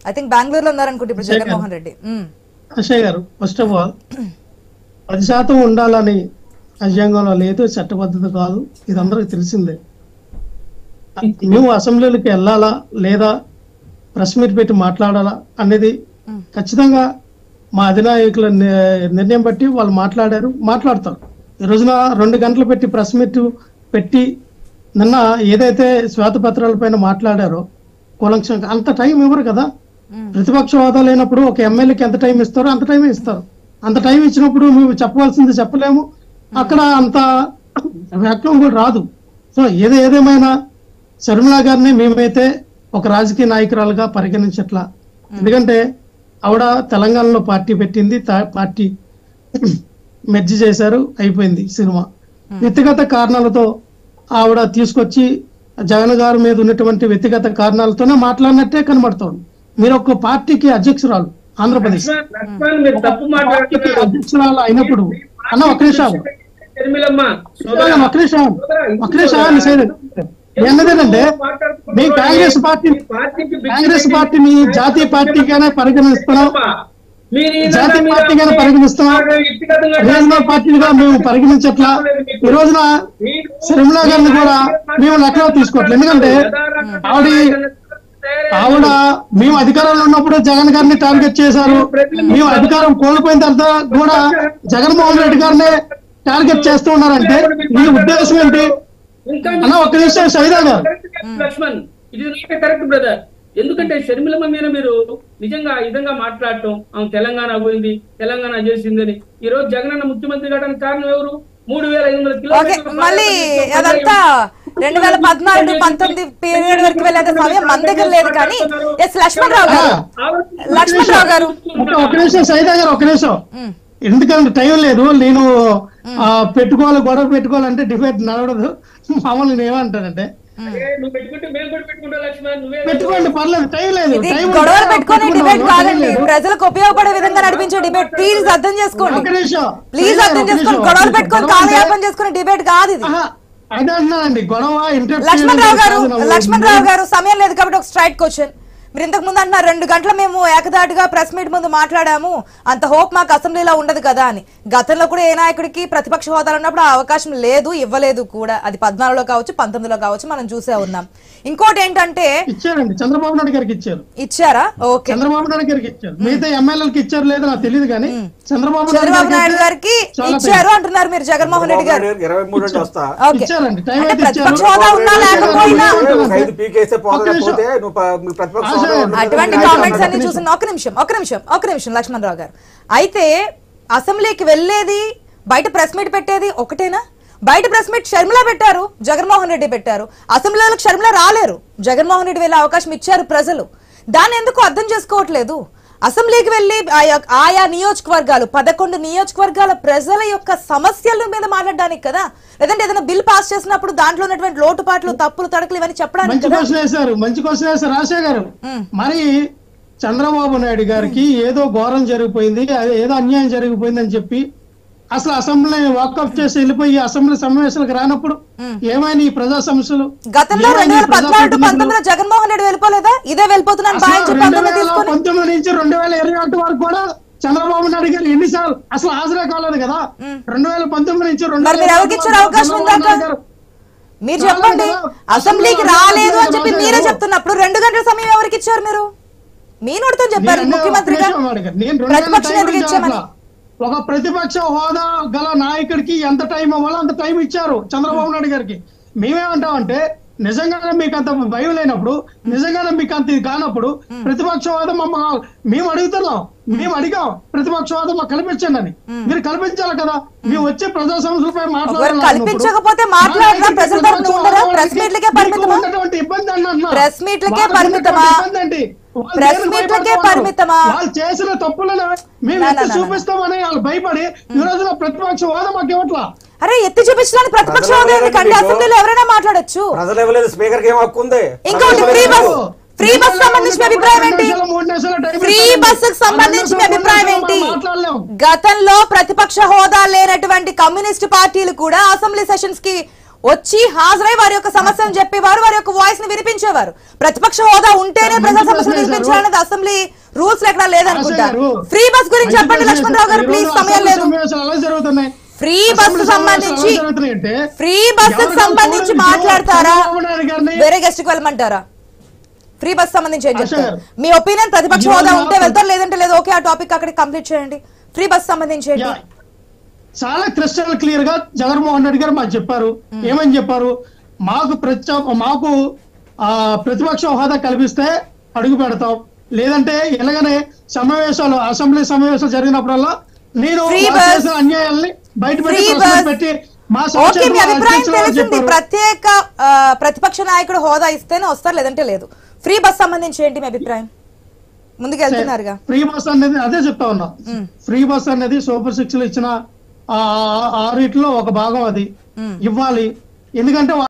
I think బెంగళూరులో ఉన్నారనుకుంటే ఇప్పుడు జగన్మోహన్ రెడ్డి. అక్షయ్ గారు, ఫస్ట్ ఆఫ్ ఆల్ 10% ఉండాలని రాజ్యాంగంలో లేదు, చట్టబద్ధత కాదు, ఇది అందరికి తెలిసిందే. మేము అసెంబ్లీలకు వెళ్ళాలా లేదా ప్రెస్ మీట్ పెట్టి మాట్లాడాలా అనేది ఖచ్చితంగా మా అధినాయకుల నిర్ణయం బట్టి వాళ్ళు మాట్లాడతారు. ఈ రోజున 2 గంటలు పెట్టి ప్రెస్ మీట్ పెట్టి నిన్న ఏదైతే శ్వేతపత్రాల పైన మాట్లాడారో కూలంకషంగా అంత టైం ఇవ్వరు కదా. ప్రతిపక్ష హోదా లేనప్పుడు ఒక ఎమ్మెల్యేకి ఎంత టైం ఇస్తారో అంత టైం ఇస్తారు. అంత టైం ఇచ్చినప్పుడు మేము చెప్పవలసింది చెప్పలేము, అక్కడ అంత వ్యాఖ్యం కూడా రాదు. సో ఏదేమైనా శర్మిలా గారిని మేమైతే ఒక రాజకీయ నాయకురాలుగా పరిగణించట్లా. ఎందుకంటే ఆవిడ తెలంగాణలో పార్టీ పెట్టింది, పార్టీ మెర్జి చేశారు, అయిపోయింది సినిమా. వ్యక్తిగత కారణాలతో ఆవిడ తీసుకొచ్చి జగన్ గారి మీద ఉన్నటువంటి వ్యక్తిగత కారణాలతోనే మాట్లాడినట్టే కనబడుతోంది. మీరు ఒక పార్టీకి అధ్యక్షురాలు, ఆంధ్రప్రదేశ్ అధ్యక్షురాలు అయినప్పుడు అన్న ఒక నిమిషం ఏంటంటే మీ కాంగ్రెస్ పార్టీని జాతీయ పార్టీగానే పరిగణిస్తున్నాం, జాతీయ పార్టీగానే పరిగణిస్తున్నాం, రీజనల్ పార్టీగా మేము పరిగణించట్లా. ఈ రోజున శర్మిలా గారిని కూడా మేము లెక్కలో తీసుకోవట్లేదు. ఎందుకంటే ఆవిడ మేము అధికారంలో ఉన్నప్పుడు జగన్ గారిని టార్గెట్ చేశారు, మేము అధికారం కోల్పోయిన తర్వాత కూడా జగన్మోహన్ రెడ్డి గారిని టార్గెట్ చేస్తూ ఉన్నారంటే మీ ఉద్దేశం ఏంటి అన్న? ఒక్క నిమిషం సైదా గారు. లక్ష్మణ్, ఇది కరెక్ట్ బ్రదర్. ఎందుకంటే షర్మిలమ్మ మీద మీరు నిజంగా ఈ విధంగా మాట్లాడటం, ఆమె తెలంగాణ పోయింది, తెలంగాణ చేసిందని. ఈ రోజు జగనన్న ముఖ్యమంత్రి కావడానికి కారణం ఎవరు? 3500 కిలోమీటర్లు. మళ్ళీ అదంతా 2014-19 పీరియడ్ వరకు వెళ్ళే సమయం మన దగ్గర లేదు. కానీ లక్ష్మణ్ రావు గారు ఒక నిమిషం సైదా గారు, ఒక నిమిషం. ఎందుకంటే టైం లేదు, నేను గొడవ పెట్టుకోవాలంటే డిబేట్ నడవదు. మామూలు నేను ఏమంటానంటే పెట్టుకోండి, పర్లేదు, టైం లేదు. గొడవలు పెట్టుకునే డిబేట్ కాదండి, ప్రజలకు ఉపయోగపడే విధంగా నడిపించే డిబేట్. ప్లీజ్ అర్థం చేసుకోండి, ప్లీజ్ అర్థం చేసుకోండి. గొడవలు పెట్టుకొని కాలయాపన చేసుకునే డిబేట్ కాదు ఇది. అదే అన్నానండి, గొడవ. లక్ష్మణ్ రావు గారు సమయం లేదు కాబట్టి ఒక స్ట్రైట్ క్వశ్చన్. మీరు ఇంతకు ముందు అంటున్నారు 2 గంటలు మేము ఏకదాటిగా ప్రెస్ మీట్ ముందు మాట్లాడాము, అంత హోప్ మాకు అసెంబ్లీలో ఉండదు కదా అని. గతంలో కూడా ఏ నాయకుడికి ప్రతిపక్ష హోదాలు ఉన్నప్పుడు ఆ అవకాశం లేదు, ఇవ్వలేదు కూడా. అది 14లో కావచ్చు, 19లో కావచ్చు, మనం చూసే ఉన్నాం. ఇంకోటి ఏంటంటే ఇచ్చారండి, చంద్రబాబు నాయుడు గారికి ఇచ్చారా? ఓకే, చంద్రబాబు నాయుడు గారికి ఇచ్చారు, మిగతా ఎమ్మెల్యేలకు ఇచ్చారు లేదు నాకు తెలియదు, కానీ చంద్రబాబు నాయుడు గారికి ఇచ్చారు అంటున్నారు మీరు. జగన్మోహన్ రెడ్డి గారు ప్రతిపక్ష హోదా ఉన్నా లేకపోయినా అటువంటి కామెంట్స్ అన్ని చూసిన ఒక నిమిషం లక్ష్మణ్ రావు గారు. అయితే అసెంబ్లీకి వెళ్లేది, బయట ప్రెస్ మీట్ పెట్టేది ఒకటేనా? బయట ప్రెస్ మీట్ షర్మిల పెట్టారు, జగన్మోహన్ రెడ్డి పెట్టారు. అసెంబ్లీలోకి షర్మిల రాలేరు, జగన్మోహన్ రెడ్డి వెళ్ళే అవకాశం ఇచ్చారు ప్రజలు. దాన్ని ఎందుకు అర్థం చేసుకోవట్లేదు? అసెంబ్లీకి వెళ్లి ఆయా నియోజకవర్గాలు 11 నియోజకవర్గాల ప్రజల యొక్క సమస్యల మీద మాట్లాడడానికి కదా, లేదంటే ఏదైనా బిల్ పాస్ చేసినప్పుడు దాంట్లో ఉన్నటువంటి లోటుపాట్లు, తప్పులు, తడకలు ఇవన్నీ చెప్పడానికి. మంచి క్వశ్చన్ వేశారు రాజశేఖర్ గారు. మరి చంద్రబాబు నాయుడు గారికి ఏదో ఘోరం జరిగిపోయింది, ఏదో అన్యాయం జరిగిపోయింది అని చెప్పి అసలు అసెంబ్లీ వాకప్ చేసి వెళ్ళిపోయి అసెంబ్లీ సమావేశాలకు రానప్పుడు ఏమైనా ఈ ప్రజా సమస్యలు గతంలో 2014-19 జగన్మోహన్ రెడ్డి వెళ్ళిపోలేదా? ఇదే వెళ్ళిపోతున్నాను 19 నుంచి 2021 వరకు కూడా చంద్రబాబు నాయుడు గారు ఎన్నిసార్లు అసలు హాజరే కాలేదు కదా. 2019 నుంచి మీరు చెప్పండి, అసెంబ్లీకి రాలేదు అని చెప్పి మీరే చెప్తున్నప్పుడు 2 గంటల సమయం ఎవరికి ఇచ్చారు? మీరు మీ నోటితో చెప్పారు ముఖ్యమంత్రిగా, ప్రతిపక్షం ఎందుకు ఇచ్చామని. ఒక ప్రతిపక్ష హోదా గల నాయకుడికి ఎంత టైం అవ్వాలో అంత టైం ఇచ్చారు చంద్రబాబు నాయుడు గారికి. మేమేమంటామంటే నిజంగానే మీకు అంత భయం లేనప్పుడు, నిజంగానే మీకు అంత ఇది కానప్పుడు ప్రతిపక్ష హోదా మేము అడిగాం ప్రతిపక్ష హోదా మాకు కల్పించండి అని. మీరు కల్పించాలి కదా, మేము వచ్చే ప్రజా సమస్యలపై కల్పించకపోతే వాళ్ళు చేసిన తప్పులను మేము చూపిస్తామని వాళ్ళు భయపడి ఈ రోజున ప్రతిపక్ష హోదా మాకు ఇవ్వట్లా. అరే ఎత్తి చూపించడానికి ప్రతిపక్ష హోదా ఎందుకంటే అసెంబ్లీలో ఎవరైనా మాట్లాడొచ్చు. ఇంకోటి ఫ్రీ బస్ సంబంధించిన అభిప్రాయం ఏంటి? ఫ్రీ బస్ సంబంధించిన అభిప్రాయం ఏంటి? గతంలో ప్రతిపక్ష హోదా లేనటువంటి కమ్యూనిస్ట్ పార్టీలు కూడా అసెంబ్లీ సెషన్స్ కి వచ్చి హాజరై వారి యొక్క సమస్యను చెప్పేవారు, వారి యొక్క వాయిస్ ని వినిపించేవారు. ప్రతిపక్ష హోదా ఉంటేనే ప్రజా సమస్యలు వినిపించాలనేది అసెంబ్లీ రూల్స్ ఎక్కడ లేదనుకుంటా. ఫ్రీ బస్ గురించి చెప్పండి లక్ష్మణ్ రావు గారు ప్లీజ్, సమయం లేదు. ఫ్రీ బస్ సంబంధించి మాట్లాడతారా, వేరే గెస్ట్ కి వెళ్ళమంటారా? ఫ్రీ బస్ సంబంధించి ఏం చెప్తారు? మీ ఒపీనియన్ ప్రతిపక్ష హోదా ఉంటే వెళ్తారు, లేదంటే లేదు, ఓకే ఆ టాపిక్ అక్కడికి కంప్లీట్ చేయండి. ఫ్రీ బస్ సంబంధించి ఏంటి? చాలా క్రిస్టల్ క్లియర్ గా జగన్మోహన్ రెడ్డి గారు మాకు చెప్పారు. ఏమని చెప్పారు? మాకు ప్రతిపక్ష హోదా కల్పిస్తే అడుగు పెడతాం, లేదంటే ఎలాగనే సమావేశాలు అసెంబ్లీ సమావేశాలు జరిగినప్పుడల్లా నేను అన్యాయాల్ని బయట పెట్టి మా ప్రత్యేక ప్రతిపక్ష నాయకుడు హోదా ఇస్తేనే వస్తారు, లేదంటే లేదు. ఫ్రీ బస్ సంబంధించి ఏంటి మీ అభిప్రాయం? ముందుకు వెళ్తున్నారుగా. ఫ్రీ బస్ అనేది అదే చెప్తా ఉన్నా. ఫ్రీ బస్ అనేది సూపర్ 6 లో ఇచ్చిన 6 ఒక భాగం అది ఇవ్వాలి. ఎందుకంటే